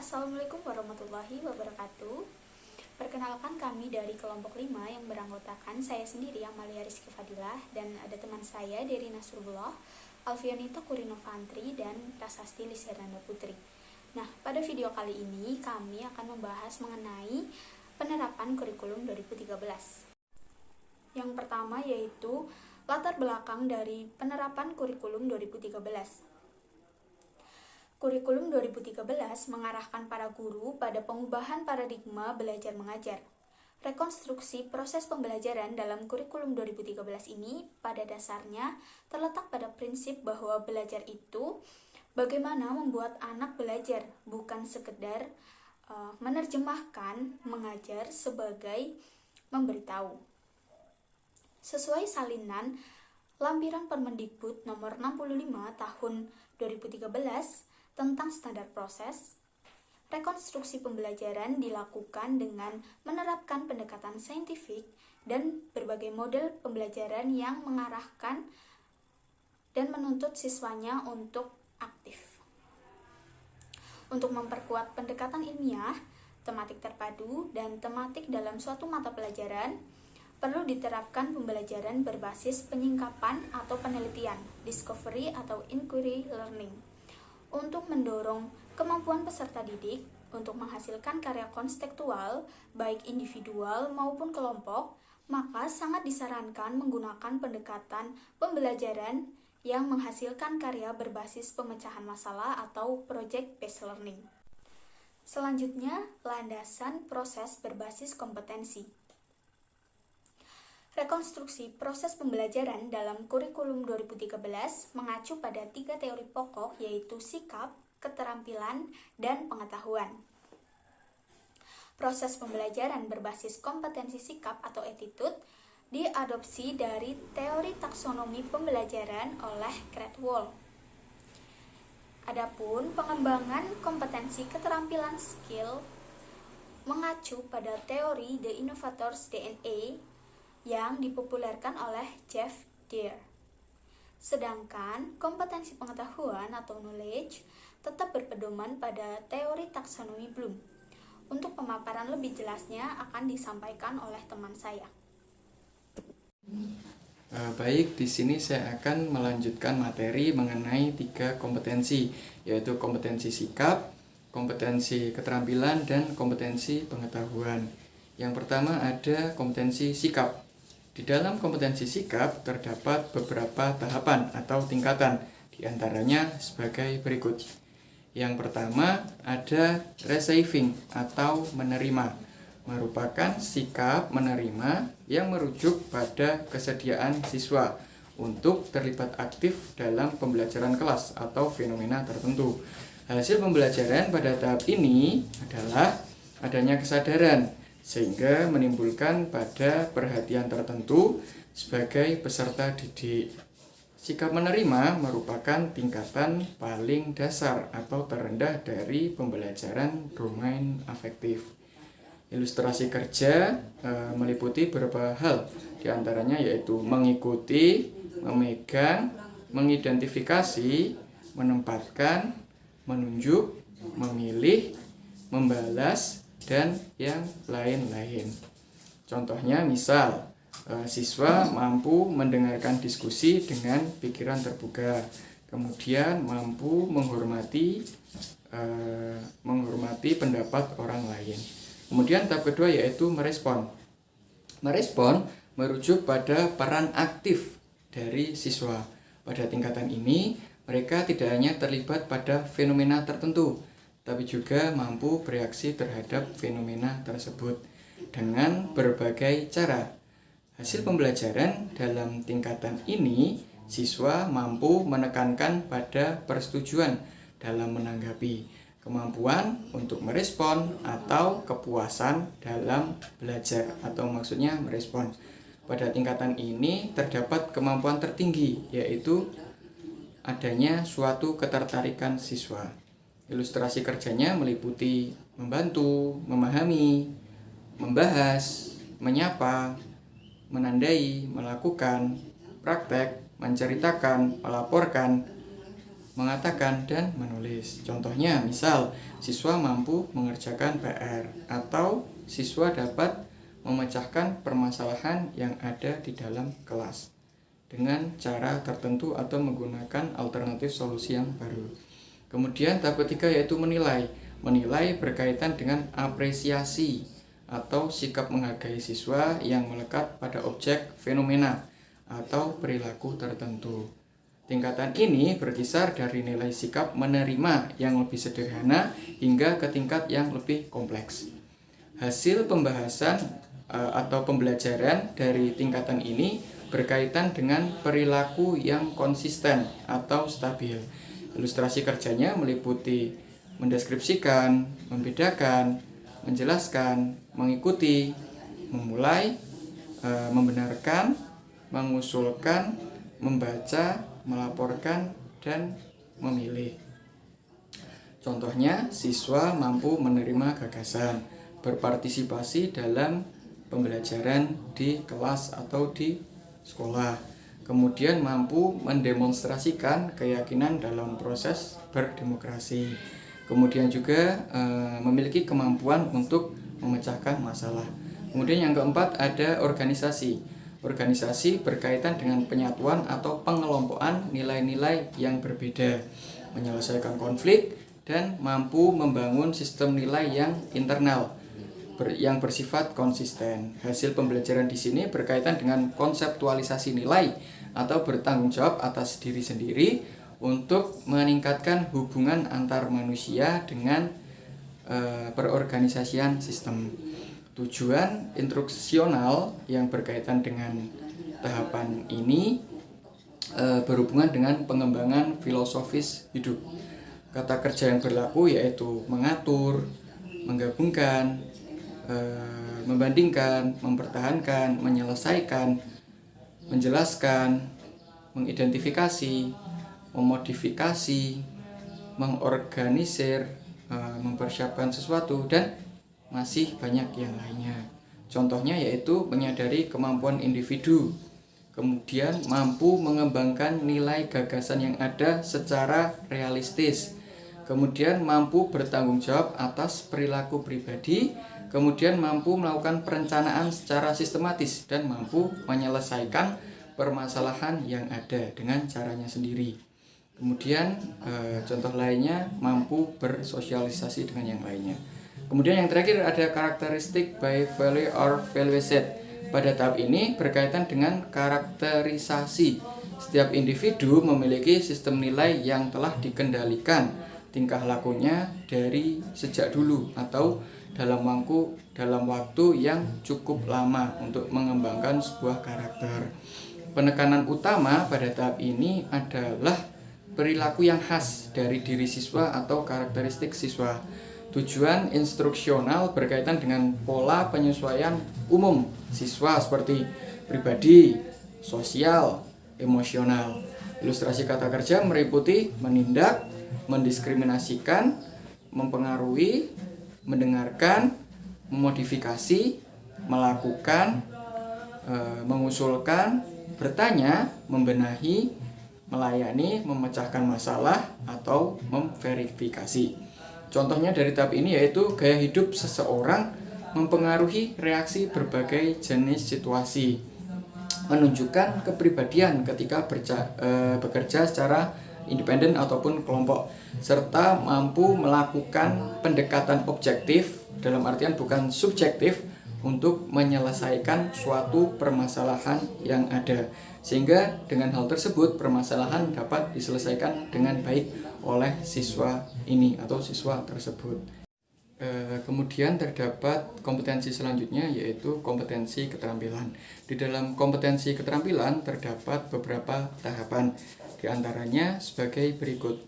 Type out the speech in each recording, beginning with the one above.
Assalamualaikum warahmatullahi wabarakatuh. Perkenalkan, kami dari kelompok 5 yang beranggotakan saya sendiri, Amalia Rizky Fadilah, dan ada teman saya dari Nasrullah, Alfianita Kurinofantri, dan Prasasti Lisiranda Putri. Nah, pada video kali ini kami akan membahas mengenai penerapan kurikulum 2013. Yang pertama yaitu latar belakang dari penerapan kurikulum 2013. Kurikulum 2013 mengarahkan para guru pada pengubahan paradigma belajar mengajar. Rekonstruksi proses pembelajaran dalam kurikulum 2013 ini pada dasarnya terletak pada prinsip bahwa belajar itu bagaimana membuat anak belajar, bukan sekedar menerjemahkan mengajar sebagai memberitahu. Sesuai salinan lampiran Permendikbud nomor 65 tahun 2013 tentang standar proses, rekonstruksi pembelajaran dilakukan dengan menerapkan pendekatan saintifik dan berbagai model pembelajaran yang mengarahkan dan menuntut siswanya untuk aktif. Untuk memperkuat pendekatan ilmiah, tematik terpadu, dan tematik dalam suatu mata pelajaran, perlu diterapkan pembelajaran berbasis penyingkapan atau penelitian, discovery atau inquiry learning, untuk mendorong kemampuan peserta didik untuk menghasilkan karya konstekstual, baik individual maupun kelompok, maka sangat disarankan menggunakan pendekatan pembelajaran yang menghasilkan karya berbasis pemecahan masalah atau project-based learning. Selanjutnya, landasan proses berbasis kompetensi. Rekonstruksi proses pembelajaran dalam kurikulum 2013 mengacu pada 3 teori pokok, yaitu sikap, keterampilan, dan pengetahuan. Proses pembelajaran berbasis kompetensi sikap atau attitude diadopsi dari teori taksonomi pembelajaran oleh Cradwell. Adapun pengembangan kompetensi keterampilan skill mengacu pada teori The Innovator's DNA yang dipopulerkan oleh Jeff Deere. Sedangkan kompetensi pengetahuan atau knowledge tetap berpedoman pada teori taksonomi Bloom. Untuk pemaparan lebih jelasnya akan disampaikan oleh teman saya. Baik, di sini saya akan melanjutkan materi mengenai 3 kompetensi, yaitu kompetensi sikap, kompetensi keterampilan, dan kompetensi pengetahuan. Yang pertama ada kompetensi sikap. Di dalam kompetensi sikap terdapat beberapa tahapan atau tingkatan, diantaranya sebagai berikut. Yang pertama ada receiving atau menerima, merupakan sikap menerima yang merujuk pada kesediaan siswa untuk terlibat aktif dalam pembelajaran kelas atau fenomena tertentu. Hasil pembelajaran pada tahap ini adalah adanya kesadaran, sehingga menimbulkan pada perhatian tertentu sebagai peserta didik. Sikap menerima merupakan tingkatan paling dasar atau terendah dari pembelajaran domain afektif. Ilustrasi kerja meliputi beberapa hal, diantaranya yaitu mengikuti, memegang, mengidentifikasi, menempatkan, menunjuk, memilih, membalas, dan yang lain-lain. Contohnya misal, siswa mampu mendengarkan diskusi dengan pikiran terbuka, kemudian mampu menghormati pendapat orang lain. Kemudian tahap kedua yaitu merespon. Merespon merujuk pada peran aktif dari siswa. Pada tingkatan ini, mereka tidak hanya terlibat pada fenomena tertentu, tapi juga mampu bereaksi terhadap fenomena tersebut dengan berbagai cara. Hasil pembelajaran dalam tingkatan ini, siswa mampu menekankan pada persetujuan dalam menanggapi, kemampuan untuk merespon, atau kepuasan dalam belajar, atau maksudnya merespon. Pada tingkatan ini terdapat kemampuan tertinggi, yaitu adanya suatu ketertarikan siswa. Ilustrasi kerjanya meliputi membantu, memahami, membahas, menyapa, menandai, melakukan, praktek, menceritakan, melaporkan, mengatakan, dan menulis. Contohnya, misal siswa mampu mengerjakan PR atau siswa dapat memecahkan permasalahan yang ada di dalam kelas dengan cara tertentu atau menggunakan alternatif solusi yang baru. Kemudian tahap ketiga yaitu menilai. Menilai berkaitan dengan apresiasi atau sikap menghargai siswa yang melekat pada objek, fenomena, atau perilaku tertentu. Tingkatan ini berkisar dari nilai sikap menerima yang lebih sederhana hingga ke tingkat yang lebih kompleks. Hasil pembahasan atau pembelajaran dari tingkatan ini berkaitan dengan perilaku yang konsisten atau stabil. Ilustrasi kerjanya meliputi mendeskripsikan, membedakan, menjelaskan, mengikuti, memulai, membenarkan, mengusulkan, membaca, melaporkan, dan memilih. Contohnya, siswa mampu menerima gagasan, berpartisipasi dalam pembelajaran di kelas atau di sekolah, kemudian mampu mendemonstrasikan keyakinan dalam proses berdemokrasi, kemudian juga memiliki kemampuan untuk memecahkan masalah. Kemudian yang keempat ada organisasi. Organisasi berkaitan dengan penyatuan atau pengelompokan nilai-nilai yang berbeda, menyelesaikan konflik, dan mampu membangun sistem nilai yang internal yang bersifat konsisten. Hasil pembelajaran di sini berkaitan dengan konseptualisasi nilai atau bertanggung jawab atas diri sendiri untuk meningkatkan hubungan antar manusia dengan perorganisasian sistem. Tujuan instruksional yang berkaitan dengan tahapan ini berhubungan dengan pengembangan filosofis hidup. Kata kerja yang berlaku yaitu mengatur, menggabungkan, membandingkan, mempertahankan, menyelesaikan, menjelaskan, mengidentifikasi, memodifikasi, mengorganisir, mempersiapkan sesuatu, dan masih banyak yang lainnya. Contohnya yaitu menyadari kemampuan individu, kemudian mampu mengembangkan nilai gagasan yang ada secara realistis, kemudian mampu bertanggung jawab atas perilaku pribadi, kemudian mampu melakukan perencanaan secara sistematis, dan mampu menyelesaikan permasalahan yang ada dengan caranya sendiri. Kemudian contoh lainnya mampu bersosialisasi dengan yang lainnya. Kemudian yang terakhir ada karakteristik by value or value set. Pada tahap ini berkaitan dengan karakterisasi. Setiap individu memiliki sistem nilai yang telah dikendalikan tingkah lakunya dari sejak dulu atau dalam waktu yang cukup lama untuk mengembangkan sebuah karakter. Penekanan utama pada tahap ini adalah perilaku yang khas dari diri siswa atau karakteristik siswa. Tujuan instruksional berkaitan dengan pola penyesuaian umum siswa seperti pribadi, sosial, emosional. Ilustrasi kata kerja meliputi menindak, mendiskriminasikan, mempengaruhi, mendengarkan, memodifikasi, melakukan, mengusulkan, bertanya, membenahi, melayani, memecahkan masalah, atau memverifikasi. Contohnya dari tahap ini yaitu gaya hidup seseorang mempengaruhi reaksi berbagai jenis situasi, menunjukkan kepribadian ketika bekerja secara independen ataupun kelompok, serta mampu melakukan pendekatan objektif dalam artian bukan subjektif untuk menyelesaikan suatu permasalahan yang ada, sehingga dengan hal tersebut permasalahan dapat diselesaikan dengan baik oleh siswa ini atau siswa tersebut. Kemudian terdapat kompetensi selanjutnya yaitu kompetensi keterampilan. Di dalam kompetensi keterampilan terdapat beberapa tahapan, diantaranya sebagai berikut.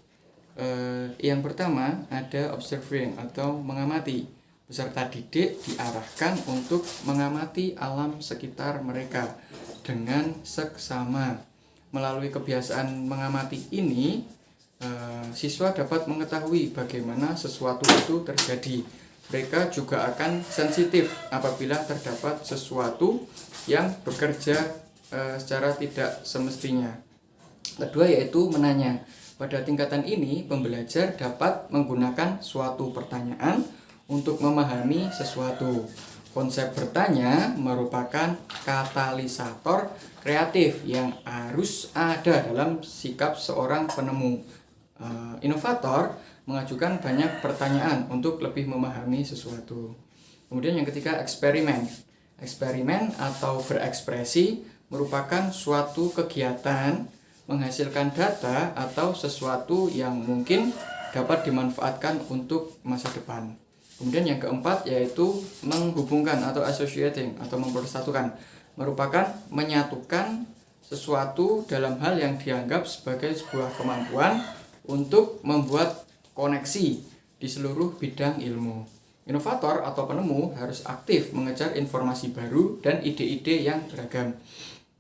Yang pertama ada observing atau mengamati. Peserta didik diarahkan untuk mengamati alam sekitar mereka dengan seksama. Melalui kebiasaan mengamati ini, siswa dapat mengetahui bagaimana sesuatu itu terjadi. Mereka juga akan sensitif apabila terdapat sesuatu yang bekerja secara tidak semestinya. Kedua yaitu menanya. Pada tingkatan ini, pembelajar dapat menggunakan suatu pertanyaan untuk memahami sesuatu. Konsep bertanya merupakan katalisator kreatif yang harus ada dalam sikap seorang penemu. Inovator mengajukan banyak pertanyaan untuk lebih memahami sesuatu. Kemudian yang ketiga, eksperimen. Eksperimen atau berekspresi merupakan suatu kegiatan menghasilkan data atau sesuatu yang mungkin dapat dimanfaatkan untuk masa depan. Kemudian yang keempat yaitu menghubungkan atau associating atau mempersatukan, merupakan menyatukan sesuatu dalam hal yang dianggap sebagai sebuah kemampuan untuk membuat koneksi di seluruh bidang ilmu. Inovator atau penemu harus aktif mengejar informasi baru dan ide-ide yang beragam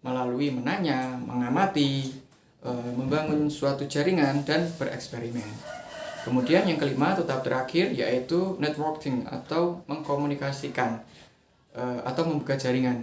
melalui menanya, mengamati, membangun suatu jaringan, dan bereksperimen. Kemudian yang kelima, tetap terakhir, yaitu networking atau mengkomunikasikan atau membuka jaringan.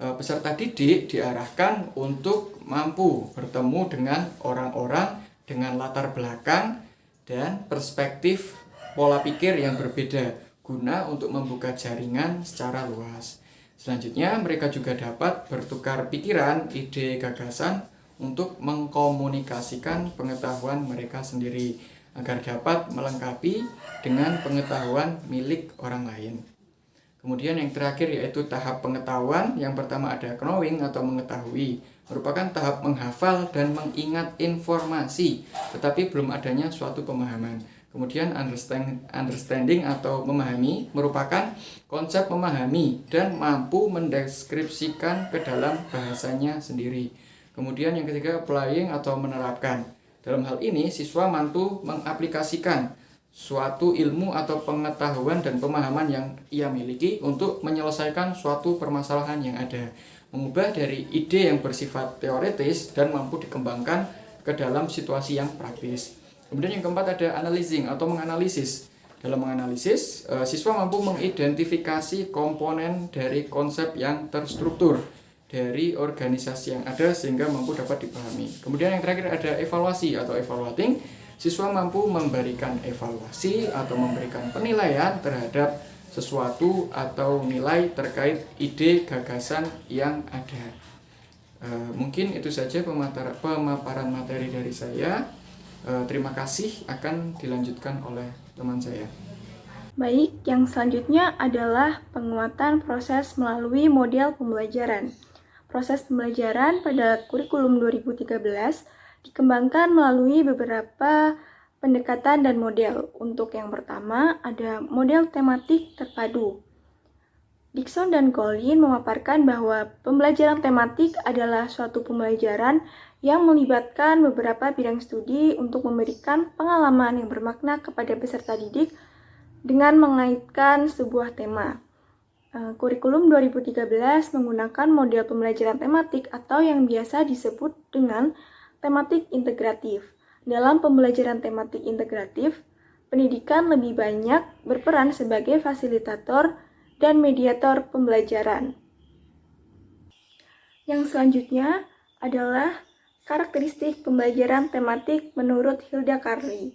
Peserta didik diarahkan untuk mampu bertemu dengan orang-orang dengan latar belakang dan perspektif pola pikir yang berbeda guna untuk membuka jaringan secara luas. Selanjutnya, mereka juga dapat bertukar pikiran, ide, gagasan untuk mengkomunikasikan pengetahuan mereka sendiri agar dapat melengkapi dengan pengetahuan milik orang lain. Kemudian yang terakhir yaitu tahap pengetahuan. Yang pertama ada knowing atau mengetahui, merupakan tahap menghafal dan mengingat informasi tetapi belum adanya suatu pemahaman. Kemudian understanding atau memahami merupakan konsep memahami dan mampu mendeskripsikan ke dalam bahasanya sendiri. Kemudian yang ketiga, applying atau menerapkan. Dalam hal ini, siswa mampu mengaplikasikan suatu ilmu atau pengetahuan dan pemahaman yang ia miliki untuk menyelesaikan suatu permasalahan yang ada. Mengubah dari ide yang bersifat teoritis dan mampu dikembangkan ke dalam situasi yang praktis. Kemudian yang keempat ada analyzing atau menganalisis. Dalam menganalisis, siswa mampu mengidentifikasi komponen dari konsep yang terstruktur dari organisasi yang ada sehingga mampu dapat dipahami. Kemudian yang terakhir ada evaluasi atau evaluating. Siswa mampu memberikan evaluasi atau memberikan penilaian terhadap sesuatu atau nilai terkait ide gagasan yang ada. Mungkin itu saja pemaparan materi dari saya. Terima kasih, akan dilanjutkan oleh teman saya. Baik, yang selanjutnya adalah penguatan proses melalui model pembelajaran. Proses pembelajaran pada kurikulum 2013 dikembangkan melalui beberapa pendekatan dan model. Untuk yang pertama, ada model tematik terpadu. Dixon dan Collin memaparkan bahwa pembelajaran tematik adalah suatu pembelajaran yang melibatkan beberapa bidang studi untuk memberikan pengalaman yang bermakna kepada peserta didik dengan mengaitkan sebuah tema. Kurikulum 2013 menggunakan model pembelajaran tematik atau yang biasa disebut dengan tematik integratif. Dalam pembelajaran tematik integratif, pendidikan lebih banyak berperan sebagai fasilitator dan mediator pembelajaran. Yang selanjutnya adalah karakteristik pembelajaran tematik menurut Hilda Carli.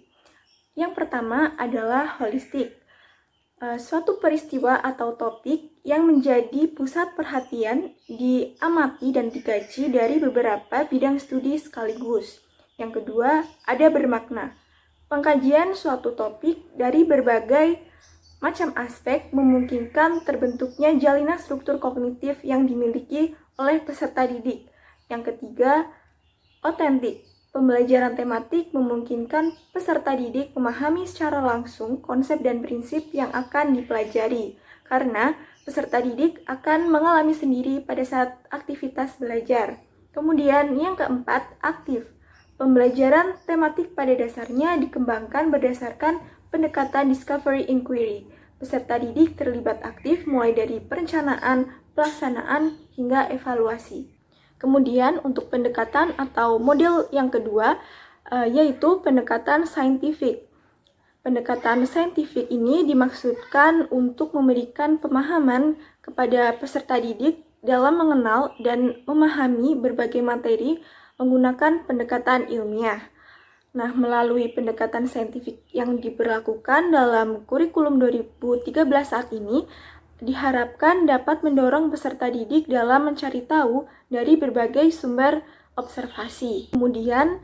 Yang pertama adalah holistik. Suatu peristiwa atau topik yang menjadi pusat perhatian diamati dan dikaji dari beberapa bidang studi sekaligus. Yang kedua, ada bermakna. Pengkajian suatu topik dari berbagai macam aspek memungkinkan terbentuknya jalinan struktur kognitif yang dimiliki oleh peserta didik. Yang ketiga, otentik. Pembelajaran tematik memungkinkan peserta didik memahami secara langsung konsep dan prinsip yang akan dipelajari, karena peserta didik akan mengalami sendiri pada saat aktivitas belajar. Kemudian yang keempat, aktif. Pembelajaran tematik pada dasarnya dikembangkan berdasarkan pendekatan discovery inquiry. Peserta didik terlibat aktif mulai dari perencanaan, pelaksanaan, hingga evaluasi. Kemudian untuk pendekatan atau model yang kedua, yaitu pendekatan saintifik. Pendekatan saintifik ini dimaksudkan untuk memberikan pemahaman kepada peserta didik dalam mengenal dan memahami berbagai materi menggunakan pendekatan ilmiah. Nah, melalui pendekatan saintifik yang diberlakukan dalam kurikulum 2013 saat ini, diharapkan dapat mendorong peserta didik dalam mencari tahu dari berbagai sumber observasi. Kemudian,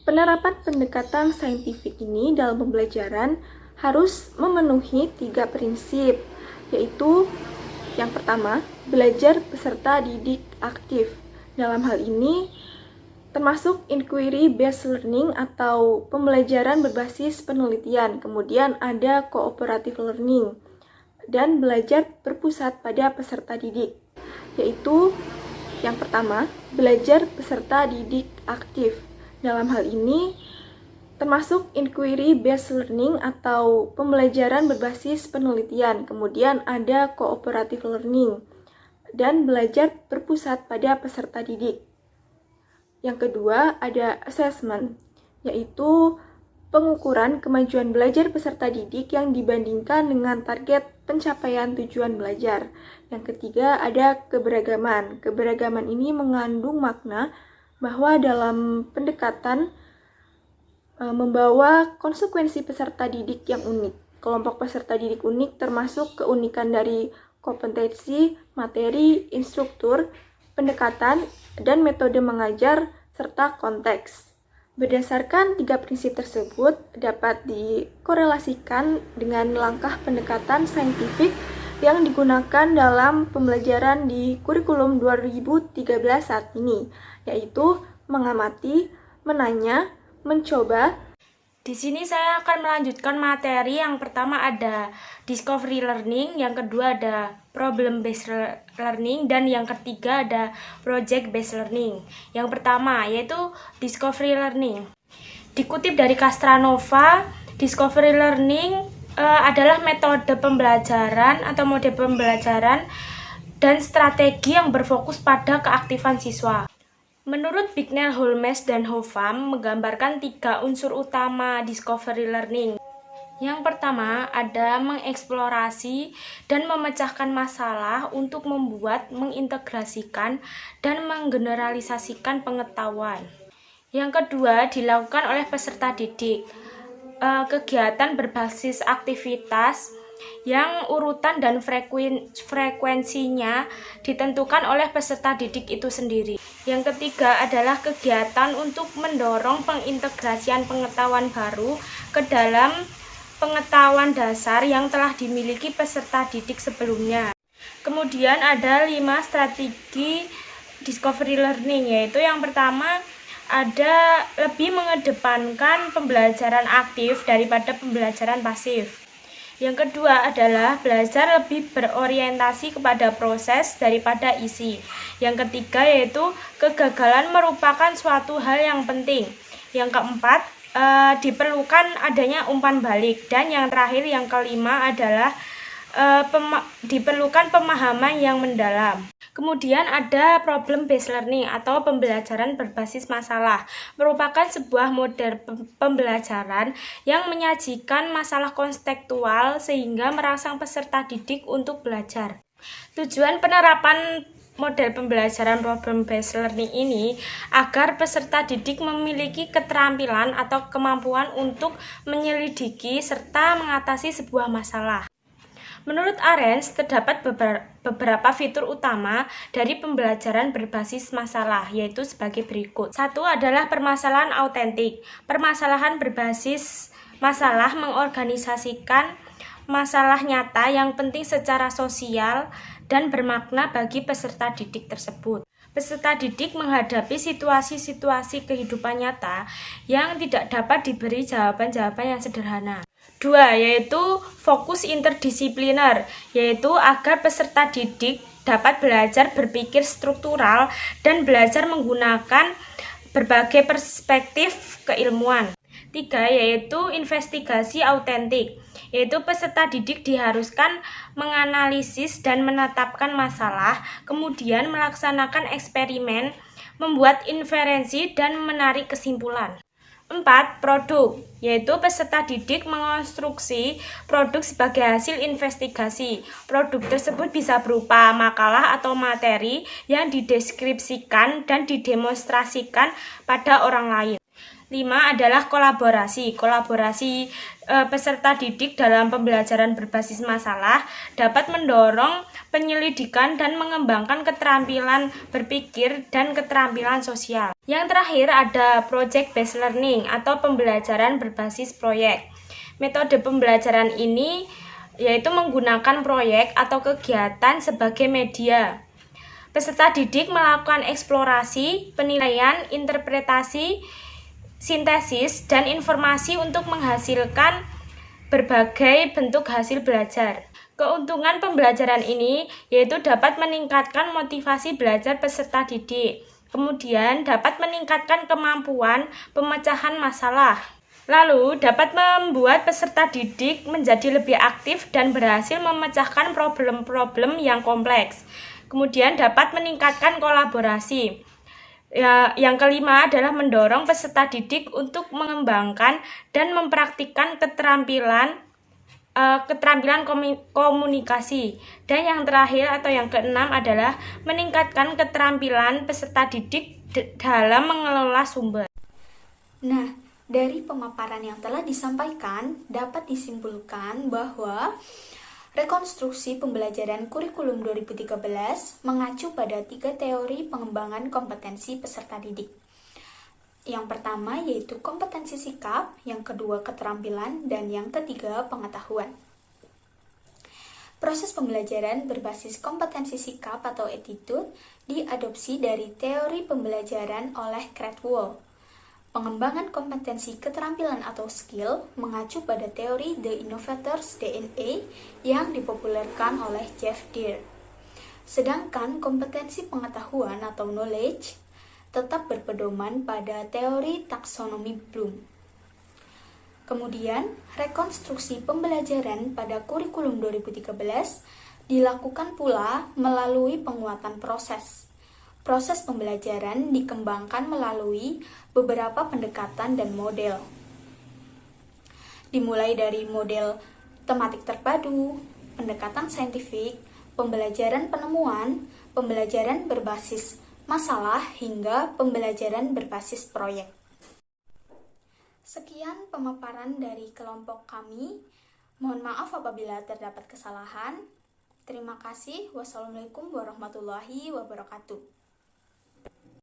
penerapan pendekatan saintifik ini dalam pembelajaran harus memenuhi 3 prinsip, yaitu yang pertama, belajar peserta didik aktif. Dalam hal ini, termasuk inquiry based learning atau pembelajaran berbasis penelitian. Kemudian ada cooperative learning dan belajar berpusat pada peserta didik, yaitu yang pertama, belajar peserta didik aktif. Dalam hal ini, termasuk inquiry based learning atau pembelajaran berbasis penelitian. Kemudian ada cooperative learning dan belajar berpusat pada peserta didik. Yang kedua ada assessment, yaitu pengukuran kemajuan belajar peserta didik yang dibandingkan dengan target pencapaian tujuan belajar. Yang ketiga ada keberagaman. Keberagaman ini mengandung makna bahwa dalam pendekatan membawa konsekuensi peserta didik yang unik. Kelompok peserta didik unik termasuk keunikan dari kompetensi, materi, instruktur, pendekatan, dan metode mengajar, serta konteks. Berdasarkan 3 prinsip tersebut dapat dikorelasikan dengan langkah pendekatan saintifik yang digunakan dalam pembelajaran di kurikulum 2013 saat ini, yaitu mengamati, menanya, mencoba. Di sini saya akan melanjutkan materi. Yang pertama ada discovery learning, yang kedua ada problem based learning, dan yang ketiga ada project based learning. Yang pertama yaitu discovery learning. Dikutip dari Castranova, discovery learning adalah metode pembelajaran atau mode pembelajaran dan strategi yang berfokus pada keaktifan siswa. Menurut Bicknell, Holmes, dan Hovam menggambarkan 3 unsur utama discovery learning. Yang pertama ada mengeksplorasi dan memecahkan masalah untuk membuat, mengintegrasikan, dan menggeneralisasikan pengetahuan. Yang kedua dilakukan oleh peserta didik. Kegiatan berbasis aktivitas yang urutan dan frekuensinya ditentukan oleh peserta didik itu sendiri. Yang ketiga adalah kegiatan untuk mendorong pengintegrasian pengetahuan baru ke dalam pengetahuan dasar yang telah dimiliki peserta didik sebelumnya. Kemudian ada 5 strategi discovery learning, yaitu yang pertama ada lebih mengedepankan pembelajaran aktif daripada pembelajaran pasif. Yang kedua adalah belajar lebih berorientasi kepada proses daripada isi. Yang ketiga yaitu kegagalan merupakan suatu hal yang penting. Yang keempat, diperlukan adanya umpan balik. Dan yang terakhir, yang kelima adalah diperlukan pemahaman yang mendalam. Kemudian ada problem based learning atau pembelajaran berbasis masalah. Merupakan sebuah model pembelajaran yang menyajikan masalah konstekstual sehingga merangsang peserta didik untuk belajar. Tujuan penerapan model pembelajaran problem based learning ini agar peserta didik memiliki keterampilan atau kemampuan untuk menyelidiki serta mengatasi sebuah masalah. Menurut Arens, terdapat beberapa fitur utama dari pembelajaran berbasis masalah, yaitu sebagai berikut. 1 adalah permasalahan autentik. Permasalahan berbasis masalah mengorganisasikan masalah nyata yang penting secara sosial dan bermakna bagi peserta didik tersebut. Peserta didik menghadapi situasi-situasi kehidupan nyata yang tidak dapat diberi jawaban-jawaban yang sederhana. 2, yaitu fokus interdisipliner, yaitu agar peserta didik dapat belajar berpikir struktural dan belajar menggunakan berbagai perspektif keilmuan. 3, yaitu investigasi autentik, yaitu peserta didik diharuskan menganalisis dan menetapkan masalah, kemudian melaksanakan eksperimen, membuat inferensi, dan menarik kesimpulan. 4, produk, yaitu peserta didik mengonstruksi produk sebagai hasil investigasi. Produk tersebut bisa berupa makalah atau materi yang dideskripsikan dan didemonstrasikan pada orang lain. 5 adalah kolaborasi. Kolaborasi peserta didik dalam pembelajaran berbasis masalah dapat mendorong penyelidikan dan mengembangkan keterampilan berpikir dan keterampilan sosial. Yang terakhir ada project based learning atau pembelajaran berbasis proyek. Metode pembelajaran ini yaitu menggunakan proyek atau kegiatan sebagai media. Peserta didik melakukan eksplorasi, penilaian, interpretasi, sintesis, dan informasi untuk menghasilkan berbagai bentuk hasil belajar. Keuntungan pembelajaran ini yaitu dapat meningkatkan motivasi belajar peserta didik, kemudian dapat meningkatkan kemampuan pemecahan masalah, lalu dapat membuat peserta didik menjadi lebih aktif dan berhasil memecahkan problem-problem yang kompleks, kemudian dapat meningkatkan kolaborasi. Yang kelima adalah mendorong peserta didik untuk mengembangkan dan mempraktikkan keterampilan komunikasi. Dan yang terakhir atau yang keenam adalah meningkatkan keterampilan peserta didik dalam mengelola sumber. Nah, dari pemaparan yang telah disampaikan dapat disimpulkan bahwa rekonstruksi pembelajaran kurikulum 2013 mengacu pada 3 teori pengembangan kompetensi peserta didik. Yang pertama yaitu kompetensi sikap, yang kedua keterampilan, dan yang ketiga pengetahuan. Proses pembelajaran berbasis kompetensi sikap atau attitude diadopsi dari teori pembelajaran oleh Cradwell. Pengembangan kompetensi keterampilan atau skill mengacu pada teori The Innovator's DNA yang dipopulerkan oleh Jeff Deere. Sedangkan kompetensi pengetahuan atau knowledge tetap berpedoman pada teori taksonomi Bloom. Kemudian, rekonstruksi pembelajaran pada kurikulum 2013 dilakukan pula melalui penguatan proses. Proses pembelajaran dikembangkan melalui beberapa pendekatan dan model. Dimulai dari model tematik terpadu, pendekatan saintifik, pembelajaran penemuan, pembelajaran berbasis masalah, hingga pembelajaran berbasis proyek. Sekian pemaparan dari kelompok kami. Mohon maaf apabila terdapat kesalahan. Terima kasih. Wassalamualaikum warahmatullahi wabarakatuh.